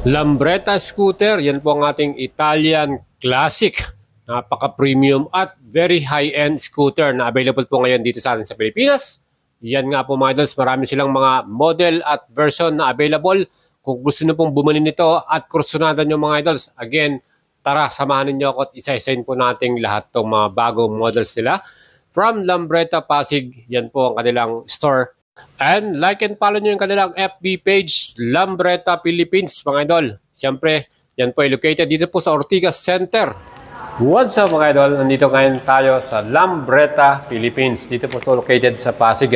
Lambretta scooter, yan po ang ating Italian classic. Napaka-premium at very high-end scooter na available po ngayon dito sa atin sa Pilipinas. Yan nga po mga idols, marami silang mga model at version na available. Kung gusto nyo pong bumili nito at kursunadan nyo mga idols, again, tara, samahan ninyo ako at isa-isain po natin lahat ng mga bagong models nila. From Lambretta Pasig, yan po ang kanilang store. And like and follow nyo yung kanilang FB page, Lambretta Philippines, mga idol. Siyempre, yan po ay located dito po sa Ortigas Center. What's up mga idol? Nandito ngayon tayo sa Lambretta Philippines. Dito po ito located sa Pasig.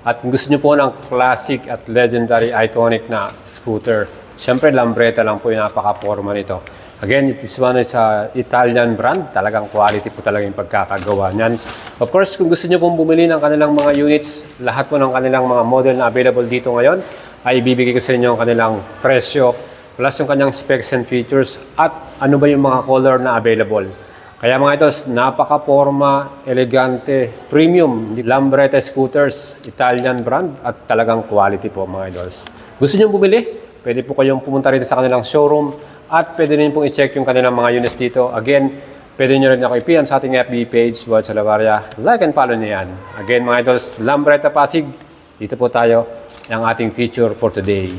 At kung gusto nyo po ng classic at legendary iconic na scooter, siyempre Lambretta lang po yung napaka-forma nito. Again, it is one is Italian brand. Talagang quality po talaga yung pagkakagawa niyan. Of course, kung gusto nyo pong bumili ng kanilang mga units, lahat po ng kanilang mga model na available dito ngayon, ay ibibigay ko sa inyo ang kanilang presyo, plus yung kanyang specs and features, at ano ba yung mga color na available. Kaya mga ito, napaka-forma, elegante, premium, Lambretta scooters, Italian brand, at talagang quality po mga idols. Gusto nyo bumili? Pwede po kayong pumunta rito sa kanilang showroom, at pwede rin pong i-check yung kanilang mga units dito. Again, pwede nyo rin ako i-PM sa ating FB page, Buhat Salawaria. Like and follow nyo yan. Again mga idols, Lambretta Pasig. Dito po tayo ang ating feature for today.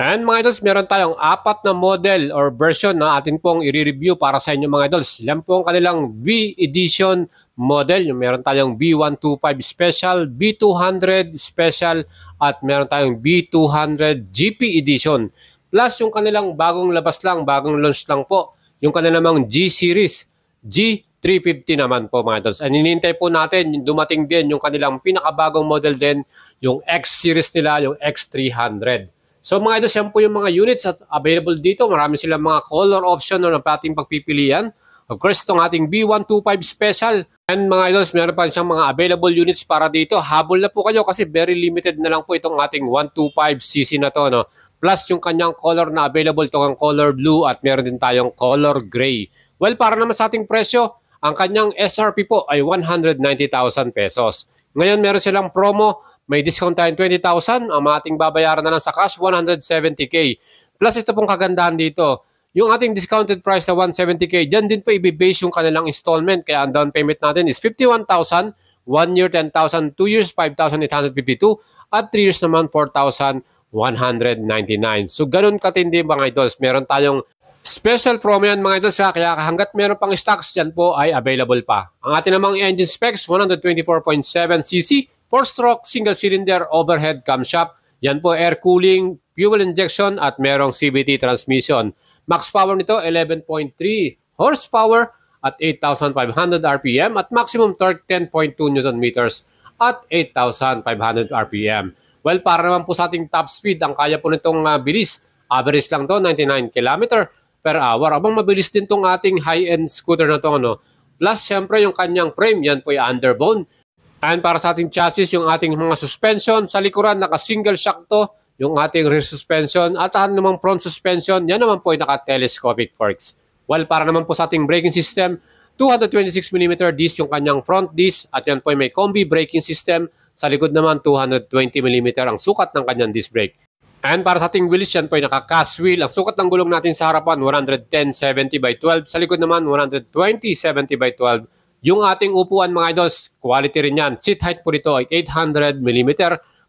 And mga idols, meron tayong 4 na model or version na atin pong i-review para sa inyo mga idols. Yan po ang kanilang B edition model. Meron tayong B125 Special, B200 Special, at meron tayong B200 GP edition. Plus yung kanilang bagong labas lang, bagong launch lang po, yung kanilang G series, G350 naman po mga idols. And hinihintay po natin, dumating din yung kanilang pinakabagong model din, yung X series nila, yung X300. So mga idols, yan po yung mga units at available dito. Marami silang mga color option na ating pagpipilian. Of course, itong ating B125 Special. And mga idols, meron pa siyang mga available units para dito. Habol na po kayo kasi very limited na lang po itong ating 125cc na to. Plus yung kanyang color na available, itong color blue at meron din tayong color gray. Well, para naman sa ating presyo, ang kanyang SRP po ay 190,000 pesos. Ngayon meron silang promo, may discount tayong 20,000, ang ating babayaran na lang sa cash 170k. Plus ito pong kagandahan dito, yung ating discounted price na 170k, dyan din po i-base yung kanilang installment. Kaya ang down payment natin is 51,000, 1 year 10,000, 2 years 5,852, at 3 years naman 4,199. So ganun katindi mga idols, meron tayong special promo yan mga idols, kaya hanggat meron pang stocks dyan po ay available pa. Ang ating namang engine specs, 124.7cc, 4-stroke, single cylinder, overhead camshaft. Yan po air cooling, fuel injection at merong CVT transmission. Max power nito 11.3 horsepower at 8,500 RPM at maximum torque 10.2 Nm at 8,500 RPM. Well, para naman po sa ating top speed, ang kaya po nitong bilis, average lang to 99 km per hour. Abang mabilis din tong ating high-end scooter na to. Plus, syempre yung kanyang frame, yan po ay underbone. And para sa ating chassis, yung ating mga suspension, sa likuran, naka-single shock to, yung ating rear suspension, at namang front suspension, yan naman po ay naka-telescopic forks. Well, para naman po sa ating braking system, 226mm disc yung kanyang front disc, at yan po ay may combi braking system. Sa likod naman, 220mm ang sukat ng kanyang disc brake. And para sa ating wheels, yan po ay naka-cast wheel. Ang sukat ng gulong natin sa harapan, 110/70/12. Sa likod naman, 120/70/12. Yung ating upuan mga idols, quality rin yan. Seat height po dito ay 800mm.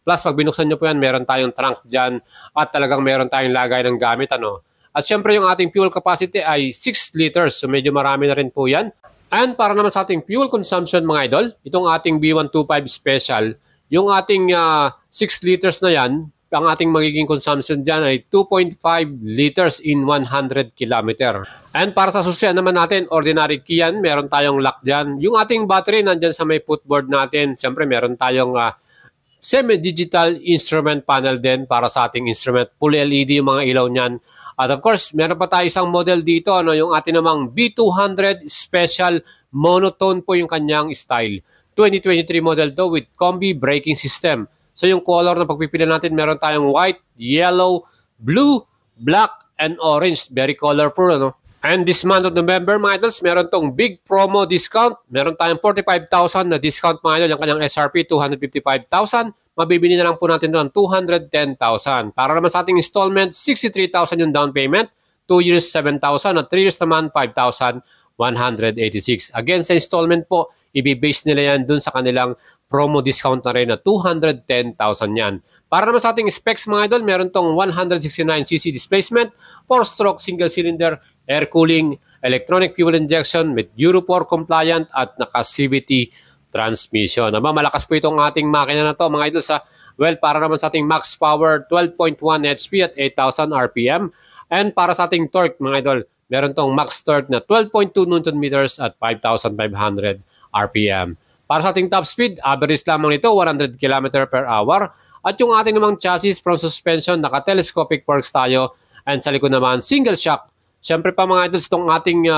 Plus pag binuksan nyo po yan, meron tayong trunk dyan. At talagang meron tayong lagay ng gamit. At syempre yung ating fuel capacity ay 6 liters. So medyo marami na rin po yan. And para naman sa ating fuel consumption mga idol, itong ating B125 Special, yung ating 6 liters na yan, ang ating magiging consumption dyan ay 2.5 liters in 100 km. And para sa susian naman natin, ordinary key yan, meron tayong lock dyan. Yung ating battery nandyan sa may footboard natin. Siyempre meron tayong semi-digital instrument panel din para sa ating instrument. Full LED yung mga ilaw niyan. At of course, meron pa tayo isang model dito, yung ating namang B200 Special, monotone po yung kanyang style. 2023 model to with combi braking system. So yung color na pagpipili natin, meron tayong white, yellow, blue, black, and orange. Very colorful, And this month of November, mga idols, meron tong big promo discount. Meron tayong 45,000 na discount, mga idol. Yung kanyang SRP, 255,000. mabibili na lang po natin ng 210,000. Para naman sa ating installment, 63,000 yung down payment, 2 years 7,000 at 3 years naman 5,186. Again, sa installment po, i-base nila yan dun sa kanilang promo discount na rin na 210,000 yan. Para naman sa ating specs mga idol, meron tong 169cc displacement, 4-stroke single cylinder, air cooling, electronic fuel injection with Euro 4 compliant at naka-CVT transmission. Malakas po itong ating makina na to mga idol sa, well, para naman sa ating max power 12.1 HP at 8,000 RPM. And para sa ating torque mga idol, meron tong max torque na 12.2 Newton meters at 5,500 RPM. Para sa ating top speed, average lamang nito 100 km per hour. At yung ating namang chassis from suspension, naka-telescopic forks tayo. And sa likod naman, single shock. Siyempre pa mga idol, itong ating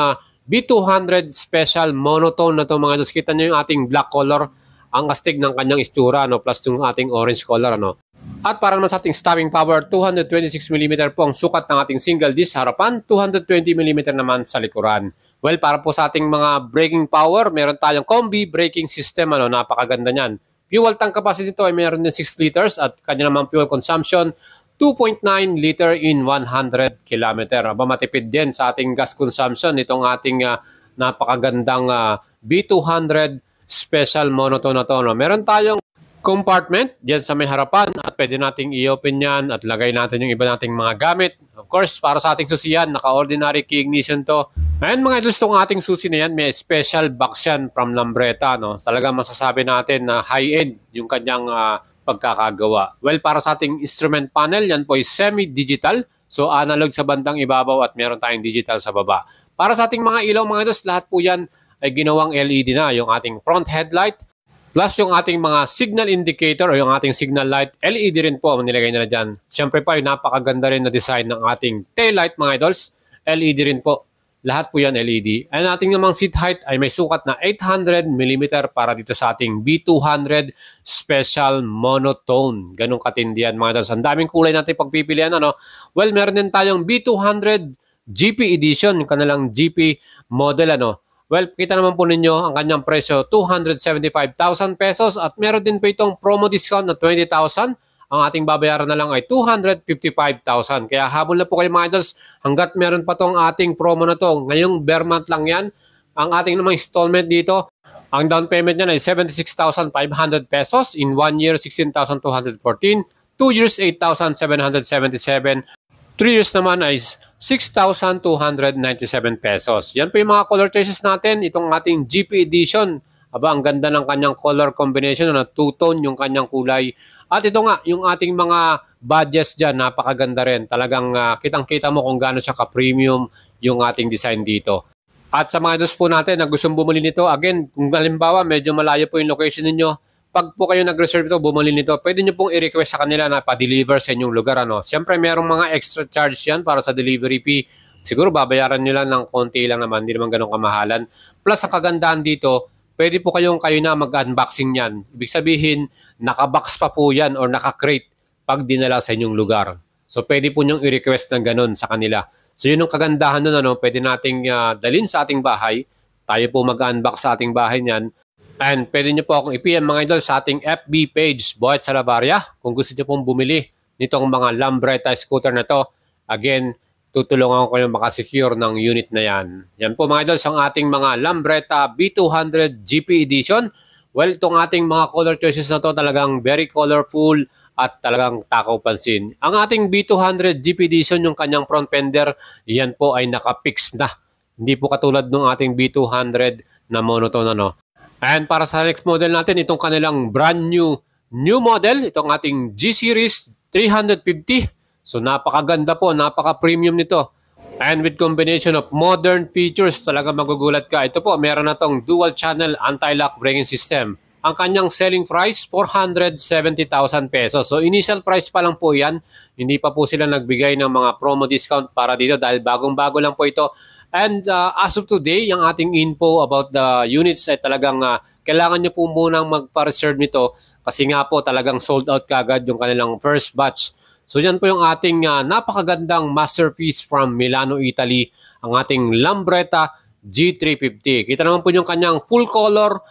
B200 special monotone na ito mga idol. Kita nyo yung ating black color, ang astig ng kanyang istura, no? Plus yung ating orange color. Ano? At para naman sa ating stopping power, 226mm po ang sukat ng ating single disc sa harapan, 220mm naman sa likuran. Well, para po sa ating mga braking power, meron tayong combi braking system, ano, napakaganda niyan. Fuel tank capacity ito ay meron din 6 liters at kanya naman fuel consumption, 2.9 liter in 100 km. Matipid din sa ating gas consumption itong ating napakagandang B200 special monotone na to. No? Meron tayong compartment diyan sa may harapan at pwede nating i-open yan at lagay natin yung iba nating mga gamit. Of course, para sa ating susiyan, naka-ordinary key ignition to. And mga idol, itong ating susi na yan, may special box yan from Lambretta. No? Talagang masasabi natin na high-end yung kanyang pagkakagawa. Well, para sa ating instrument panel, yan po ay semi-digital. So, analog sa bandang ibabaw at meron tayong digital sa baba. Para sa ating mga ilaw, mga idol, lahat po yan ay ginawang LED na. Yung ating front headlight, plus yung ating mga signal indicator o yung ating signal light, LED rin po ang nilagay nila dyan. Siyempre pa, yung napakaganda rin na design ng ating tail light mga idols, LED rin po. Lahat po yan LED. Ang ating namang seat height ay may sukat na 800mm para dito sa ating B200 Special Monotone. Ganong katindi yan mga idols. Ang daming kulay natin pagpipilian. Ano? Well, meron din tayong B200 GP Edition, yung kanilang GP model. Ano? Well, kita naman po ninyo ang kanyang presyo, 275,000 pesos at meron din po itong promo discount na 20,000. Ang ating babayaran na lang ay 255,000. Kaya habol na po kayo mga idols hanggat meron pa tong ating promo na to. Ngayong bare month lang yan. Ang ating namang installment dito, ang down payment niya ay 76,500 pesos. In 1 year, 16,214. 2 years, 8,777. 3 years naman ay 6,297 pesos. Yan po yung mga color choices natin. Itong ating GP Edition. Aba, ang ganda ng kanyang color combination na two-tone yung kanyang kulay. At ito nga, yung ating mga badges dyan, napakaganda rin. Talagang kitang-kita mo kung gaano siya ka-premium yung ating design dito. At sa mga idols po natin na gustong bumili nito, again, kung halimbawa medyo malayo po yung location ninyo, pag po kayo nag-reserve ito, bumili nito, pwede nyo pong i-request sa kanila na pa-deliver sa inyong lugar. Ano? Siyempre, merong mga extra charge yan para sa delivery fee. Siguro, babayaran nyo lang ng konti lang naman, hindi naman ganun kamahalan. Plus, ang kagandahan dito, pwede po kayo na mag-unboxing yan. Ibig sabihin, naka-box pa po yan or naka-crate pag dinala sa inyong lugar. So, pwede po nyong i-request ng ganun sa kanila. So, yun ang kagandahan nun, ano? Pwede nating dalhin sa ating bahay. Tayo po mag-unbox sa ating bahay niyan. And pwede nyo po akong i-PM mga idol sa ating FB page, Boyet Salavarria. Kung gusto nyo pong bumili nitong mga Lambretta scooter na to, again, tutulungan ko kayo makasecure ng unit na yan. Yan po mga idol, ang ating mga Lambretta B200 GP Edition. Well, itong ating mga color choices na to talagang very colorful at talagang takaw pansin. Ang ating B200 GP Edition, yung kanyang front fender, yan po ay naka-fix na. Hindi po katulad ng ating B200 na monotone, ano. And para sa next model natin, itong kanilang brand new model, itong ating G-Series 350. So napakaganda po, napaka-premium nito. And with combination of modern features, talaga magugulat ka. Ito po, meron na tong dual channel anti-lock braking system. Ang kanyang selling price, 470,000 pesos. So initial price pa lang po yan. Hindi pa po sila nagbigay ng mga promo discount para dito dahil bagong-bago lang po ito. And as of today, yung ating info about the units ay talagang kailangan nyo po munang magpa-reserve nito kasi nga po talagang sold out kagad yung kanilang first batch. So yan po yung ating napakagandang masterpiece from Milano, Italy, ang ating Lambretta G350. Kita naman po yung kanyang full color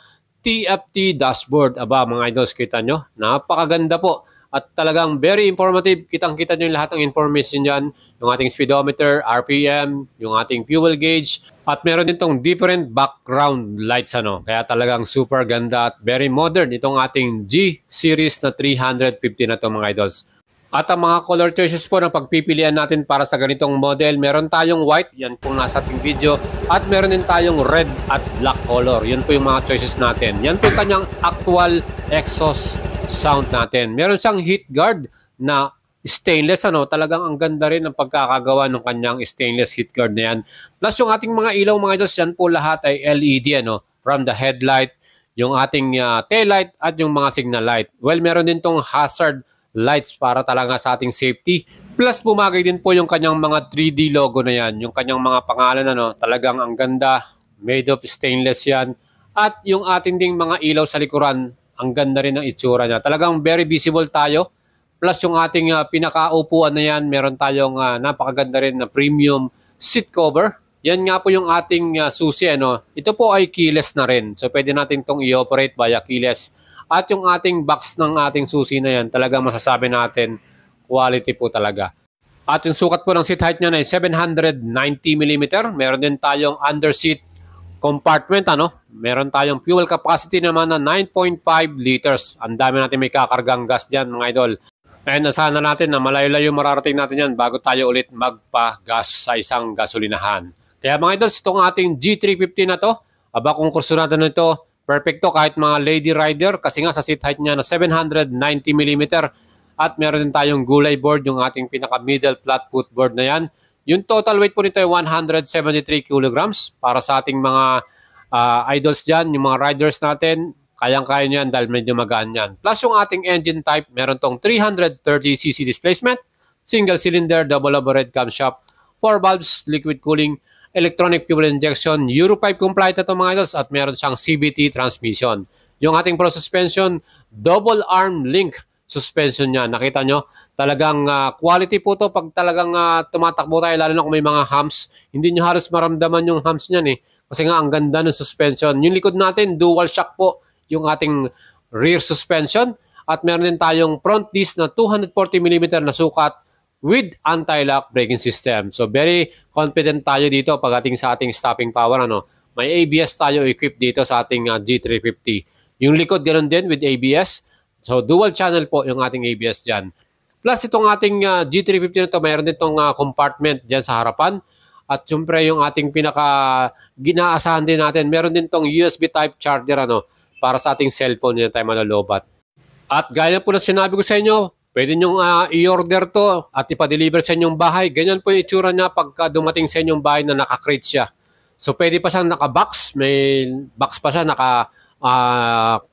TFT dashboard. Aba mga idols, kita nyo, napakaganda po. At talagang very informative. Kitang-kita nyo yung lahat ng information dyan. Yung ating speedometer, RPM, yung ating fuel gauge. At meron din tong different background lights. Kaya talagang super ganda at very modern itong ating G series na 350 na to mga idols. At ang mga color choices po na pagpipilian natin para sa ganitong model, meron tayong white, yan pong nasa ating video, at meron din tayong red at black color. Yan po yung mga choices natin. Yan po yung kanyang actual exhaust sound natin. Meron siyang heat guard na stainless, talagang ang ganda rin ng pagkakagawa ng kanyang stainless heat guard na yan. Plus yung ating mga ilaw mga idols, yan po lahat ay LED, from the headlight, yung ating tail light at yung mga signal light. Well, meron din tong hazard lights para talaga sa ating safety. Plus bumagay din po yung kanyang mga 3D logo na yan, yung kanyang mga pangalan, talagang ang ganda, made of stainless yan. At yung ating ding mga ilaw sa likuran, ang ganda rin ng itsura niya. Talagang very visible tayo. Plus yung ating pinakaupuan na yan, meron tayong napakaganda rin na premium seat cover. Yan nga po yung ating susi. Ito po ay keyless na rin. So pwede natin itong i-operate via keyless. At yung ating box ng ating susi na yan, talagang masasabi natin, quality po talaga. At yung sukat po ng seat height niya ay 790mm. Meron din tayong underseat compartment. Meron tayong fuel capacity naman na 9.5 liters. Ang dami natin may kakargang gas dyan mga idol. And nasahan na natin na malayo-layo mararating natin yan bago tayo ulit magpa-gas sa isang gasolinahan. Kaya mga idols, itong ating G350 na to, aba kung kursunado na ito, perfecto kahit mga lady rider kasi nga sa seat height niya na 790mm at meron din tayong gulay board, yung ating pinaka middle flat footboard na yan. Yung total weight po nito ay 173 kilograms para sa ating mga idols dyan, yung mga riders natin, kayang-kaya nyo yan dahil medyo magaan yan. Plus yung ating engine type, meron tong 330cc displacement, single cylinder, double overhead camshaft, 4 valves, liquid cooling, electronic fuel injection, Euro 5 compliant na ito mga idols at meron siyang CVT transmission. Yung ating Pro Suspension, double arm link suspension niya. Nakita nyo? Talagang quality po to pag talagang tumatakbo tayo, lalo na kung may mga humps. Hindi nyo halos maramdaman yung humps niyan kasi nga ang ganda ng suspension. Yung likod natin, dual shock po yung ating rear suspension at meron din tayong front disc na 240mm na sukat with anti-lock braking system. So very confident tayo dito pagdating sa ating stopping power. May ABS tayo equipped dito sa ating G350. Yung likod ganoon din with ABS. So dual channel po yung ating ABS dyan. Plus itong ating G350 na to, mayroon din itong compartment dyan sa harapan. At syempre yung ating pinaka ginaasahan din natin, meron din itong USB type charger para sa ating cellphone na tayo malalobat. At gaya po na sinabi ko sa inyo, pwede nyo i-order to at ipa-deliver sa inyong bahay. Ganyan po yung itsura niya pagka dumating sa inyong bahay na naka-crate siya. So pwede pa siyang naka-box, may box pa siya,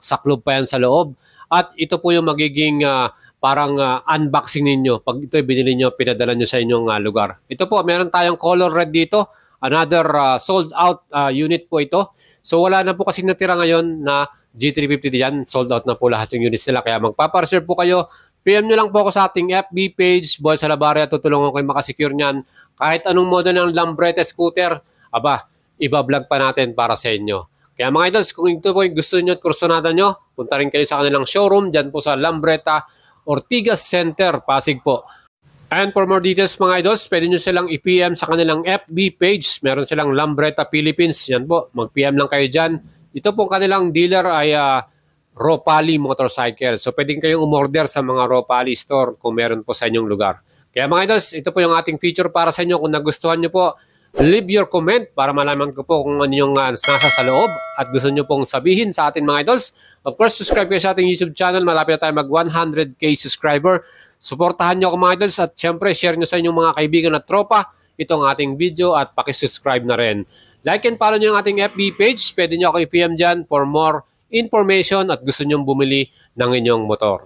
saklob pa yan sa loob. At ito po yung magiging parang unboxing ninyo. Pag ito binili nyo, pinadala nyo sa inyong lugar. Ito po, meron tayong color red dito. Another sold out unit po ito. So wala na po kasi natira ngayon na G350 diyan. Sold out na po lahat yung units nila. Kaya magpapareserve po kayo. PM nyo lang po ako sa ating FB page, Boy Salabaria, tutulungan ko kayo makasecure niyan. Kahit anong model ng Lambretta scooter, iba-vlog pa natin para sa inyo. Kaya mga idols, kung ito po yung gusto nyo at kursunada nyo, punta rin kayo sa kanilang showroom, dyan po sa Lambretta, Ortigas Center, Pasig po. And for more details mga idols, pwede nyo silang i-PM sa kanilang FB page. Meron silang Lambretta Philippines, yan po, mag-PM lang kayo dyan. Ito po kanilang dealer ay Ropali Motorcycle. So pwedeng kayong umorder sa mga Ropali store kung meron po sa inyong lugar. Kaya mga idols, ito po yung ating feature para sa inyo. Kung nagustuhan nyo po, leave your comment para malaman ko po kung ano yung nasa sa loob at gusto nyo pong sabihin sa atin mga idols. Of course, subscribe kayo sa ating YouTube channel. Malapit na tayo mag 100k subscriber. Suportahan nyo ako mga idols at syempre share nyo sa inyong mga kaibigan at tropa itong ating video at pakisubscribe na rin. Like and follow nyo yung ating FB page. Pwede nyo ako i-PM dyan for more information at gusto nyong bumili ng inyong motor.